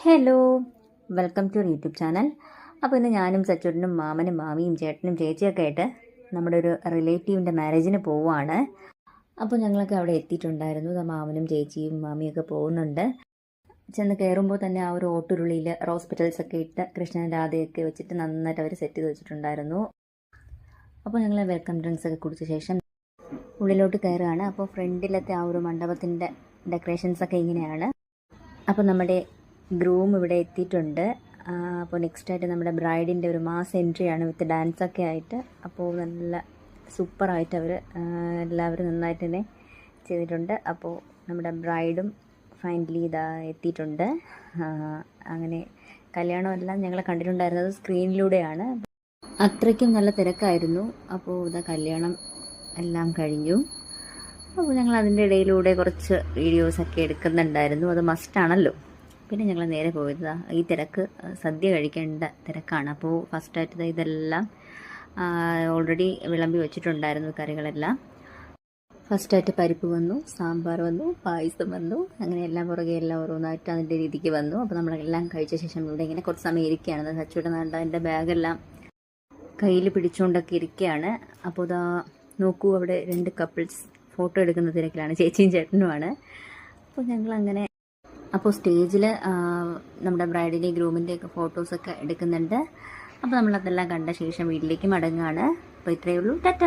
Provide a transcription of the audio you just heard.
Hello, welcome to YouTube channel. അപ്പോൾ ഇന്ന് ഞാനും സച്ചൂട്ടനും മാമനും മാമിയും ചേട്ടനും ചേച്ചിയൊക്കെ ആയിട്ട് നമ്മുടെ ഒരു റിലേറ്റീവിൻ്റെ മാരേജിന് പോവുകയാണ്. അപ്പോൾ ഞങ്ങളൊക്കെ അവിടെ എത്തിയിട്ടുണ്ടായിരുന്നു. മാമനും ചേച്ചിയും മാമിയൊക്കെ പോകുന്നുണ്ട്. ചെന്ന് കയറുമ്പോൾ തന്നെ ആ ഒരു ഓട്ടുരുളിയിൽ റോസ് പെറ്റൽസ് ഒക്കെ ഇട്ട് കൃഷ്ണൻ രാധയൊക്കെ വെച്ചിട്ട് നന്നായിട്ട് അവർ സെറ്റ് ചെയ്ത് വെച്ചിട്ടുണ്ടായിരുന്നു. അപ്പോൾ ഞങ്ങൾ വെൽക്കം ഡ്രിങ്ക്സ് ഒക്കെ കുടിച്ച ശേഷം ഉള്ളിലോട്ട് കയറുകയാണ്. അപ്പോൾ ഫ്രണ്ടിലത്തെ ആ ഒരു മണ്ഡപത്തിൻ്റെ ഡെക്കറേഷൻസ് ഒക്കെ ഇങ്ങനെയാണ്. അപ്പോൾ നമ്മുടെ ഗ്രൂം ഇവിടെ എത്തിയിട്ടുണ്ട്. അപ്പോൾ നെക്സ്റ്റായിട്ട് നമ്മുടെ ബ്രൈഡിൻ്റെ ഒരു മാസ് എൻട്രിയാണ് വിത്ത് ഡാൻസൊക്കെ ആയിട്ട്. അപ്പോൾ നല്ല സൂപ്പറായിട്ട് അവർ എല്ലാവരും നന്നായിട്ട് തന്നെ ചെയ്തിട്ടുണ്ട്. അപ്പോൾ നമ്മുടെ ബ്രൈഡും ഫൈനലി ഇതാ എത്തിയിട്ടുണ്ട്. അങ്ങനെ കല്യാണമെല്ലാം ഞങ്ങൾ കണ്ടിട്ടുണ്ടായിരുന്നത് സ്ക്രീനിലൂടെയാണ്. അത്രയ്ക്കും നല്ല തിരക്കായിരുന്നു. അപ്പോൾ ഇതാ കല്യാണം എല്ലാം കഴിഞ്ഞു. അപ്പോൾ ഞങ്ങൾ അതിൻ്റെ ഇടയിലൂടെ കുറച്ച് വീഡിയോസൊക്കെ എടുക്കുന്നുണ്ടായിരുന്നു. അത് മസ്റ്റാണല്ലോ. പിന്നെ ഞങ്ങൾ നേരെ പോയത് ഈ തിരക്ക് സദ്യ കഴിക്കേണ്ട തിരക്കാണ്. അപ്പോൾ ഫസ്റ്റായിട്ട് ഇതെല്ലാം ഓൾറെഡി വിളമ്പി വെച്ചിട്ടുണ്ടായിരുന്നു കറികളെല്ലാം. ഫസ്റ്റായിട്ട് പരിപ്പ് വന്നു, സാമ്പാർ വന്നു, പായസം വന്നു, അങ്ങനെ എല്ലാം പുറകെ എല്ലാം ഓരോന്നായിട്ട് അതിൻ്റെ രീതിക്ക് വന്നു. അപ്പോൾ നമ്മളെല്ലാം കഴിച്ച ശേഷം ഇവിടെ ഇങ്ങനെ കുറച്ച് സമയം ഇരിക്കുകയാണ്. സച്ചുവിടെ നാണ്ട എൻ്റെ ബാഗെല്ലാം കയ്യിൽ പിടിച്ചുകൊണ്ടൊക്കെ ഇരിക്കുകയാണ്. അപ്പോൾ ഇതാ നോക്കൂ, അവിടെ 2 കപ്പിൾസ് ഫോട്ടോ എടുക്കുന്ന തിരക്കിലാണ്, ചേച്ചിയും ചേട്ടനുമാണ്. അപ്പോൾ ഞങ്ങളങ്ങനെ അപ്പോൾ സ്റ്റേജിൽ നമ്മുടെ ബ്രൈഡിൻ്റെയും ഗ്രൂമിൻ്റെയൊക്കെ ഫോട്ടോസൊക്കെ എടുക്കുന്നുണ്ട്. അപ്പോൾ നമ്മളതെല്ലാം കണ്ട ശേഷം വീട്ടിലേക്ക് മടങ്ങുകയാണ്. അപ്പോൾ ഇത്രയേ ഉള്ളൂ. ടാറ്റാ.